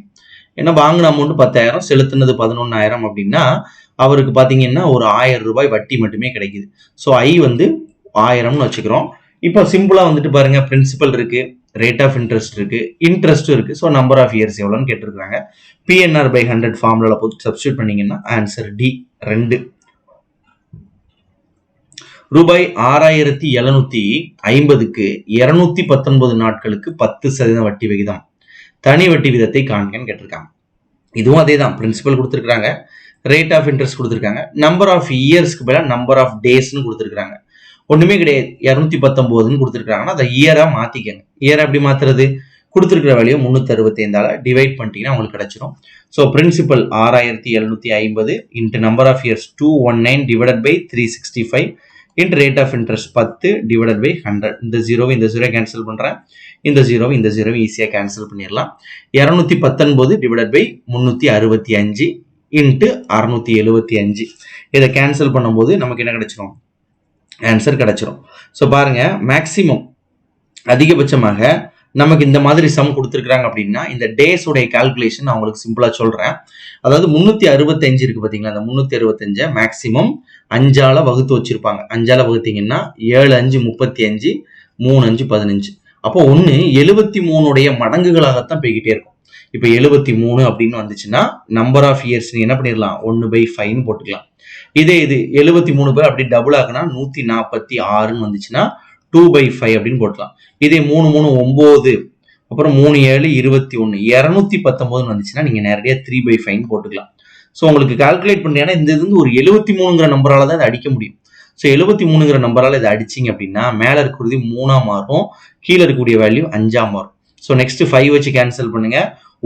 ஏன்னா வாங்கின அமௌண்ட் 10,000, செலுத்தினது 11,000 அப்படின்னா அவருக்கு பாத்தீங்கன்னா ஒரு 1,000 ரூபாய் வட்டி மட்டுமே கிடைக்குது. ஸோ ஐ வந்து 1000ன்னு வச்சுக்கிறோம். இப்போ சிம்பிளா வந்துட்டு பாருங்க, பிரின்சிபல் இருக்கு, ரேட் ஆஃப் இன்ட்ரெஸ்ட் இருக்கு, இன்ட்ரெஸ்டும் இருக்கு. ஸோ நம்பர் ஆஃப் இயர்ஸ் எவ்வளோன்னு கேட்டிருக்காங்க. PNR by 100 ஃபார்முலால போட்டு சப்ஸ்டியூட் பண்ணீங்கன்னா ஆன்சர் டி 2. ரூபாய் 6,750க்கு 219 நாட்களுக்கு 10% வட்டி விகிதம், தனி வட்டி விகிதத்தை காண்கன்னு கேட்டிருக்காங்க. இதுவும் அதே தான், பிரின்சிபல் கொடுத்துருக்காங்க, ரேட் ஆஃப் இன்ட்ரெஸ்ட் கொடுத்துருக்காங்க, நம்பர் ஆஃப் இயர்ஸ்க்கு பதிலாக நம்பர் ஆஃப் டேஸ்ன்னு கொடுத்துருக்காங்க. ஒண்ணுமே கிடையாது, 219ன்னு கொடுத்துருக்காங்கன்னா அதை இயரா மாத்திக்கங்க. இயரா எப்படி மாத்துறது, கொடுத்துருக்கிற வேல்யூ 365ஆல டிவைட் பண்ணிட்டீங்கன்னா உங்களுக்கு கிடைச்சிடும். So principal 6,750 into number of years 219 divided by 365 into rate of interest 10 divided by 100. இந்த 0 கேன்சல் பண்றேன், இந்த 0 ஈஸியா கேன்சல் பண்ணிடலாம். 219 டிவைடட் பை 365 இன்ட்டு 675. இதை கேன்சல் பண்ணும்போது நமக்கு என்ன கிடைச்சிடும், ஆன்சர் கிடைச்சிடும். ஸோ பாருங்க, மேக்சிமம் அதிகபட்சமாக நமக்கு இந்த மாதிரி சம் கொடுத்துருக்காங்க அப்படின்னா இந்த டேஸ் உடைய கால்குலேஷன் நான் உங்களுக்கு சிம்பிளா சொல்றேன். அதாவது 365 இருக்கு பாத்தீங்களா, அந்த 365 மேக்சிமம் 5ஆல வகுத்து வச்சிருப்பாங்க. 5ஆல வகுத்தீங்கன்னா 7 5 35, 3 5 15. அப்போ 73 உடைய மடங்குகளாகத்தான் போய்கிட்டே இருக்கும். இப்போ 73 அப்படின்னு வந்துச்சுன்னா நம்பர் ஆஃப் இயர்ஸ் என்ன பண்ணிடலாம், 1/5 போட்டுக்கலாம். இது 73 பேர் அப்படி டபுள் ஆகுனா 146 வந்துச்சுன்னா 2/5 அப்படின்னு போட்டுக்கலாம். இதே 3 3 9, அப்புறம் 3 7 21, 219 வந்துச்சுன்னா நீங்க நேரடியா 3/5 போட்டுக்கலாம். ஸோ உங்களுக்கு கால்குலேட் பண்ணீங்கன்னா இந்த இது வந்து ஒரு 73ங்கிற நம்பரால தான் இதை அடிக்க முடியும். ஸோ 73ங்கிற நம்பரால இதை அடிச்சிங்க அப்படின்னா மேல இருக்கிறது 3ஆ மாறும், கீழே இருக்கக்கூடிய வேல்யூ 5ஆ மாறும். ஸோ நெக்ஸ்ட் 5 வச்சு கேன்சல் பண்ணுங்க.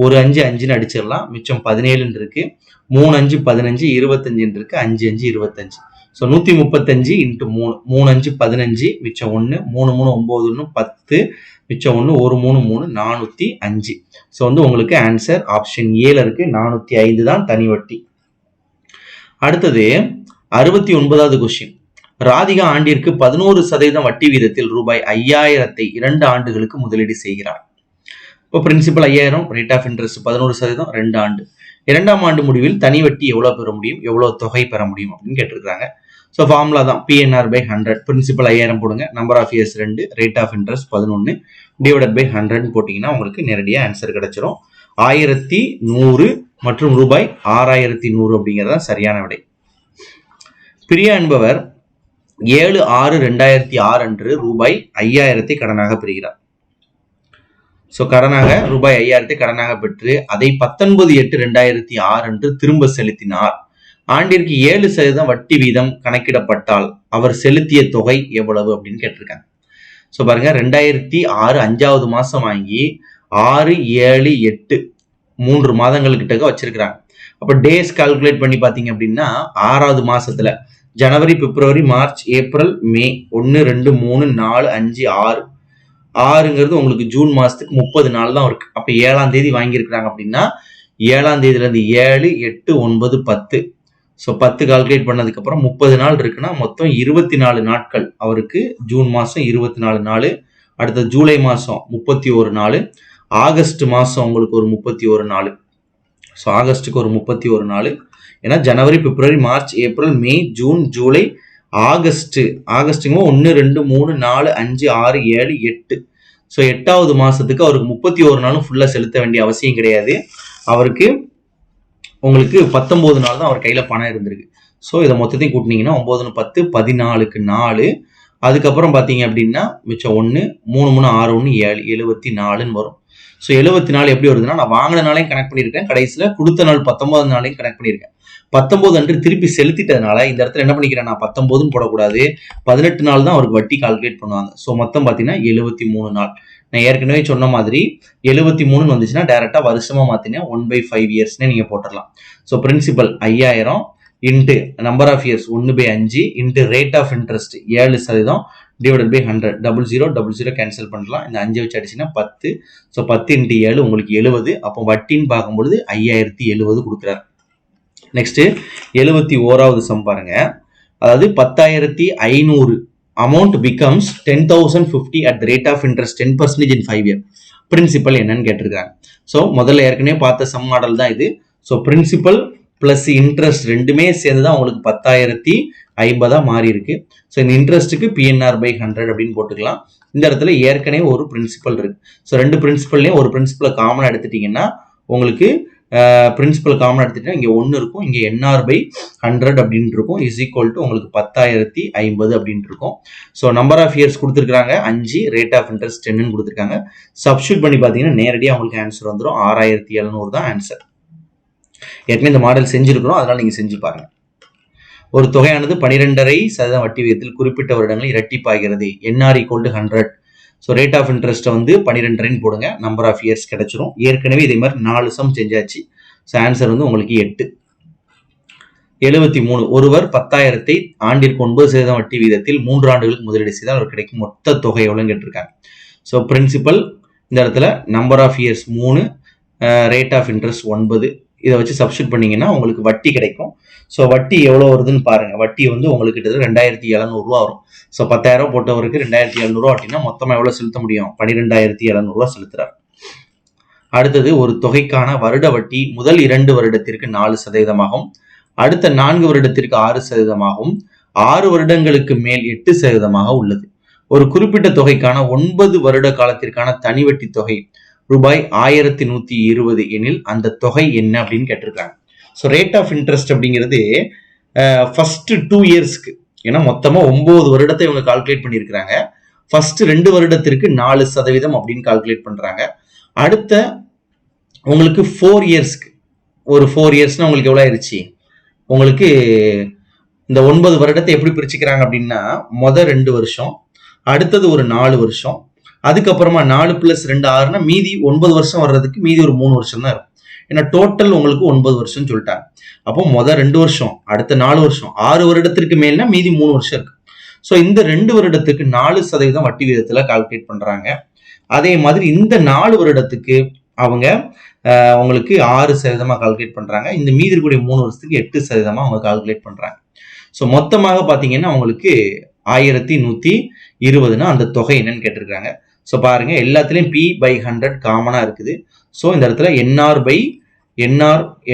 ஒரு 5 5ன்னு அடிச்சிடலாம். மிச்சம் 17 இருக்கு. 3 5 15 25 இருக்கு. 5 5 25. ஸோ 135 இன்ட்டு 3 3 5 15 மிச்சம் 1 3 3 9 10 மிச்சம் 1 ஒரு 3 3 405. ஸோ வந்து உங்களுக்கு ஆன்சர் ஆப்ஷன் ஏல இருக்கு. 405 தான் தனி வட்டி. அடுத்தது 69வது கொஸ்டின். ராதிகா ஆண்டிற்கு 11% வட்டி வீதத்தில் ரூபாய் 5000 2 ஆண்டுகளுக்கு முதலீடு செய்கிறார். இப்போ பிரின்சிபல் 5000, ரேட் ஆஃப் இன்ட்ரெஸ்ட் 11%, 2 ஆண்டு. 2ஆம் ஆண்டு முடிவில் தனி வட்டி எவ்வளவு பெற முடியும், எவ்வளவு தொகை பெற முடியும் அப்படின்னு கேட்டிருக்காங்க. ஸோ ஃபார்முலா தான் PNR/100. பிரின்சிபல் 5000 போடுங்க, number of years 2, rate of interest 11 divided by 100 போட்டீங்கன்னா உங்களுக்கு நேரடியாக ஆன்சர் கிடைச்சிரும். 1100 மற்றும் ரூபாய் 6100 அப்படிங்கிறதா சரியான விடை. பிரியா என்பவர் 7/6/2006 அன்று ரூபாய் 5000 கடனாக பெறுகிறார். ஸோ கடனாக ரூபாய் 5000 கடனாக பெற்று அதை 19/8/2006 அன்று திரும்ப செலுத்தினார். ஆண்டிற்கு 7% வட்டி வீதம் கணக்கிடப்பட்டால் அவர் செலுத்திய தொகை எவ்வளவு அப்படின்னு கேட்டிருக்காங்க. ஸோ பாருங்க, 2006 5வது மாசம் வாங்கி 6 7 8 3 மாதங்களுக்கிட்ட வச்சிருக்கிறாங்க. அப்போ டேஸ் கால்குலேட் பண்ணி பார்த்தீங்க அப்படின்னா 6வது மாசத்துல ஜனவரி பிப்ரவரி மார்ச் ஏப்ரல் மே 1 2 3 4 5 6 6ங்கிறது உங்களுக்கு ஜூன் மாசத்துக்கு 30 நாள் தான் இருக்கு. அப்ப 7ஆம் தேதி வாங்கியிருக்கிறாங்க அப்படின்னா 7ஆம் தேதியில இருந்து 7 8 9 10. ஸோ 10 கால்குலேட் பண்ணதுக்கு அப்புறம் 30 நாள் இருக்குன்னா மொத்தம் 24 நாட்கள் அவருக்கு. ஜூன் மாசம் 24 நாள், அடுத்த ஜூலை மாசம் 31 நாள், ஆகஸ்ட் மாசம் உங்களுக்கு ஒரு 31 நாள். ஸோ ஆகஸ்ட்டுக்கு ஒரு 31 நாள். ஏன்னா ஜனவரி பிப்ரவரி மார்ச் ஏப்ரல் மே ஜூன் ஜூலை ஆகஸ்ட்டுங்க 1 2 3 4 5 6 7 8. ஸோ 8வது மாசத்துக்கு அவருக்கு 31 நாளும் ஃபுல்லா செலுத்த வேண்டிய அவசியம் கிடையாது. அவருக்கு உங்களுக்கு 19 நாள் தான் அவர் கையில பணம் இருந்திருக்கு. ஸோ இதை மொத்தத்தையும் கூட்டினீங்கன்னா 9 10 14க்கு 4. அதுக்கப்புறம் பார்த்தீங்க அப்படின்னா மிச்சம் 1 3 3 6 1 7 74ன்னு வரும். ஸோ 74 எப்படி வருதுன்னா, நான் வாங்கின நாளையும் கனெக்ட் பண்ணியிருக்கேன், கடைசியில் கொடுத்த நாள் 19 நாளையும் கனெக்ட் பண்ணியிருக்கேன். 19 அன்று திருப்பி செலுத்திட்டதுனால இந்த இடத்துல என்ன பண்ணிக்கிறேன், நான் 19ன்னு போடக்கூடாது, 18 நாள் தான் அவருக்கு வட்டி கால்குலேட் பண்ணுவாங்க. ஸோ மொத்தம் பார்த்தீங்கன்னா 73 நாள். நான் ஏற்கனவே சொன்ன மாதிரி 73 வந்துச்சுன்னா டைரக்டா வருஷமா மாத்தினா 1/5 இயர்ஸ்னே நீங்க போட்டுடலாம். So principal 5000 into number of years 1/5 into rate of interest 7% divided by 100. 00 00 cancel பண்ணலாம். இந்த 5 வச்சு அடிச்சுன்னா 10. ஸோ 10 இன்ட்டு 7 உங்களுக்கு 70. அப்போ வட்டின்னு பார்க்கும்பொழுது 5070 கொடுக்குறாரு. நெக்ஸ்ட் 71வது சம் பாருங்க. அதாவது 10,500 amount becomes 10,050 at the rate of interest 10% in 5 years. Principal என்னன்னு கேட்டிருக்காங்க. ஸோ முதல்ல ஏற்கனவே பார்த்த சம் மாடல் தான் இது. ஸோ பிரின்சிபல் பிளஸ் இன்ட்ரெஸ்ட் ரெண்டுமே சேர்ந்து தான் உங்களுக்கு 10,050 மாறி இருக்கு. ஸோ இந்த இன்ட்ரெஸ்ட்டுக்கு PNR/100 அப்படின்னு போட்டுக்கலாம். இந்த இடத்துல ஏற்கனவே ஒரு பிரின்சிபல் இருக்கு. ஸோ 2 பிரின்சிபல்லையும் ஒரு பிரின்சிபலை காமனாக எடுத்துட்டீங்கன்னா உங்களுக்கு பிரின்சிபல் காமன் எடுத்துட்டீங்கன்னா இங்கே 1 இருக்கும், இங்கே NR/100 அப்படின்னு இருக்கும், இஸ் ஈக்குவல் டு உங்களுக்கு 10,050 அப்படின்னு இருக்கும். ஸோ நம்பர் ஆஃப் இயர்ஸ் கொடுத்துருக்காங்க 5, ரேட் ஆஃப் இன்ட்ரெஸ்ட் 10ன்னு கொடுத்துருக்காங்க. சப்ஸ்டியூட் பண்ணி பார்த்தீங்கன்னா நேரடியாக உங்களுக்கு ஆன்சர் வந்துடும். 6,700 தான் ஆன்சர். ஏற்கனவே இந்த மாடல் செஞ்சிருக்கிறோம், அதனால நீங்க செஞ்சு பாருங்க. ஒரு தொகையானது 12.5% வட்டி விகிதத்தில் குறிப்பிட்ட வருடங்களில் இரட்டிப்பாகிறது. NR = 100. ஸோ ரேட் ஆஃப் இன்ட்ரெஸ்ட்டை வந்து 12.5 போடுங்க, நம்பர் ஆஃப் இயர்ஸ் கிடைச்சிரும். ஏற்கனவே இதே மாதிரி 4 சம் செஞ்சாச்சு. ஸோ ஆன்சர் வந்து உங்களுக்கு 8. 73. ஒருவர் 10,000 ஆண்டிற்கு 9% வட்டி விகிதத்தில் 3 ஆண்டுகளுக்கு முதலீடு செய்தால் அவர் கிடைக்கும் மொத்த தொகை எவ்வளோன்னு கேட்டிருக்காங்க. ஸோ பிரின்சிபல் இந்த இடத்துல number of years 3, rate of interest 9. இதை வச்சு சப்ஸ்டியூட் பண்ணீங்கன்னா உங்களுக்கு வட்டி கிடைக்கும். ஸோ வட்டி எவ்வளோ வருதுன்னு பாருங்க. வட்டி வந்து உங்களுக்கு கிட்டத்தட்ட 2,700 வரும். ஸோ 10,000 போட்டவருக்கு 2,700 வட்டினா மொத்தமாக எவ்வளோ செலுத்த முடியும்? 12,700 செலுத்துறாரு. அடுத்தது ஒரு தொகைக்கான வருட வட்டி முதல் 2 வருடத்திற்கு 4%, அடுத்த 4 வருடத்திற்கு 6%, 6 வருடங்களுக்கு மேல் 8% உள்ளது. ஒரு குறிப்பிட்ட தொகைக்கான 9 வருட காலத்திற்கான தனி வட்டி தொகை ரூபாய் 1,120 எனில் அந்த தொகை என்ன அப்படின்னு கேட்டிருக்காங்க. ஸோ ரேட் ஆஃப் இன்ட்ரெஸ்ட் அப்படிங்கிறது ஃபர்ஸ்ட் 2 இயர்ஸ்க்கு, ஏன்னா மொத்தமா 9 வருடத்தை இவங்க கால்குலேட் பண்ணியிருக்கிறாங்க. ஃபர்ஸ்ட் 2 வருடத்திற்கு 4% அப்படின்னு கால்குலேட் பண்றாங்க. அடுத்த உங்களுக்கு 4 இயர்ஸ்க்கு, ஒரு 4 இயர்ஸ்னா உங்களுக்கு எவ்வளவு ஆயிடுச்சு? உங்களுக்கு இந்த 9 வருடத்தை எப்படி பிரிச்சுக்கிறாங்க அப்படின்னா, மொதல் 2 வருஷம், அடுத்தது ஒரு 4 வருஷம், அதுக்கப்புறமா 4 + 2 6னா மீதி 9 வருஷம் வர்றதுக்கு மீதி ஒரு 3 வருஷம் தான் இருக்கும். ஏன்னா டோட்டல் உங்களுக்கு 9 வருஷம் சொல்லிட்டாங்க. அப்போ மொதல் 2 வருஷம், அடுத்த 4 வருஷம், 6 வருடத்திற்கு மேல்னா மீதி 3 வருஷம் இருக்கு. ஸோ இந்த 2 வருடத்துக்கு 4% வட்டி விகிதத்துல கால்குலேட் பண்றாங்க. அதே மாதிரி இந்த 4 வருடத்துக்கு அவங்க உங்களுக்கு 6% கால்குலேட் பண்றாங்க. இந்த மீதி இருக்கக்கூடிய 3 வருஷத்துக்கு 8% அவங்க கால்குலேட் பண்றாங்க. ஸோ மொத்தமாக பாத்தீங்கன்னா உங்களுக்கு 1120னா அந்த தொகை என்னன்னு கேட்டிருக்காங்க. ஸோ பாருங்க எல்லாத்துலயும் P/100 காமனா இருக்குது. ஸோ இந்த இடத்துல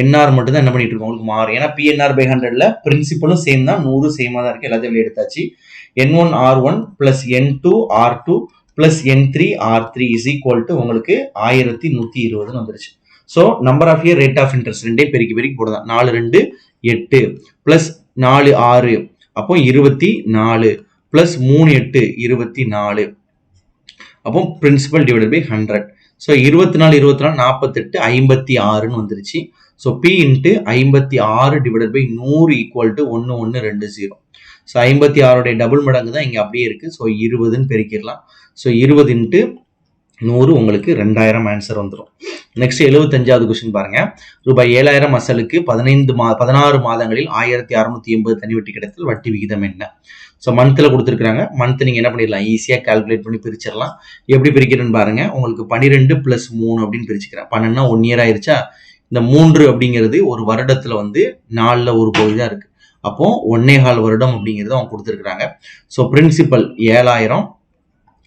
NR மட்டும் தான் என்ன பண்ணிட்டு இருக்கோம் உங்களுக்கு மாறும். ஏன்னா PNR/100ல பிரின்சிபலும் சேம் தான், 100 சேமா தான் இருக்கு. எல்லாத்தையும் வெளியே எடுத்தாச்சு. N1R1 + N2R2 + N3R3 = உங்களுக்கு 1120 வந்துருச்சு. So number of year rate of interest ரெண்டே பெருக்கி போடுதான். 4 2 8 + 4 6 அப்போ 24 + 3 8 24 அப்போ பிரின்சிபல் டிவைடட் பை 100. ஸோ 24 48 56ன்னு வந்துருச்சு. So P × 56 divided by 100 = 1120. So 56 double மடங்கு தான் இங்க அப்படியே இருக்கு. ஸோ 20ன்னு பெருக்கிடலாம். ஸோ 20 × 100 உங்களுக்கு 2000 ஆன்சர் வந்துடும். நெக்ஸ்ட் 75வது கொஸ்டின் பாருங்க. ரூபாய் 7000 அசலுக்கு 16 மாதங்களில் 1680 தனி வட்டி கிடைத்தல் வட்டி விகிதம் என்ன? ஸோ மந்த்ல கொடுத்துருக்காங்க. மந்த் நீங்க என்ன பண்ணிடலாம், ஈஸியா கால்குலேட் பண்ணி பிரிச்சிடலாம். எப்படி பிரிக்கிறேன்னு பாருங்க. உங்களுக்கு 12 + 3 அப்படின்னு பிரிச்சுக்கிறேன். 12னா 1 இயர் ஆயிருச்சா. இந்த 3 அப்படிங்கிறது ஒரு வருடத்துல 4ல் ஒரு பகுதி தான் இருக்கு. அப்போ 1.25 வருடம் அப்படிங்கிறது அவங்க கொடுத்துருக்காங்க. So principal 7000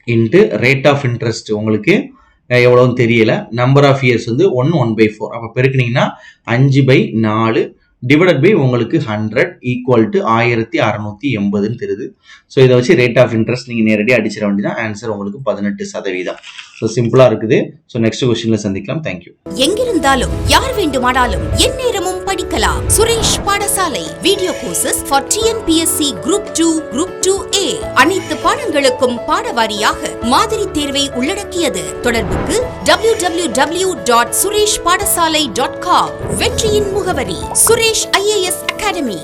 × rate of interest உங்களுக்கு எவ்வளவுன்னு தெரியல. Number of years 1/4. அப்ப பெருக்குனீங்கன்னா 5/4 டிவைடட் பை உங்களுக்கு 100 = 1680 தெரியுது. ஸோ இதை வச்சு ரேட் ஆஃப் இன்ட்ரெஸ்ட் நீங்க நேரடியாக அடிச்சிட வேண்டியதான். ஆன்சர் உங்களுக்கு 18%. ஸோ சிம்பிளா இருக்குது. ஸோ நெக்ஸ்ட் கொஸ்டின்ல சந்திக்கலாம். தேங்க்யூ. எங்கிருந்தாலும் யார் வேண்டுமானாலும் எந்நேரமும் படிக்கலாம். சுரேஷ் பாடசாலை video courses for TNPSC Group 2, Group 2A. அனைத்து பாடங்களுக்கும் பாடவாரியாக மாதிரி தேர்வை உள்ளடக்கியது. தொடர்புக்கு www.sureshpadasalai.com. வெற்றியின் முகவரி சுரேஷ் IAS அகாடமி.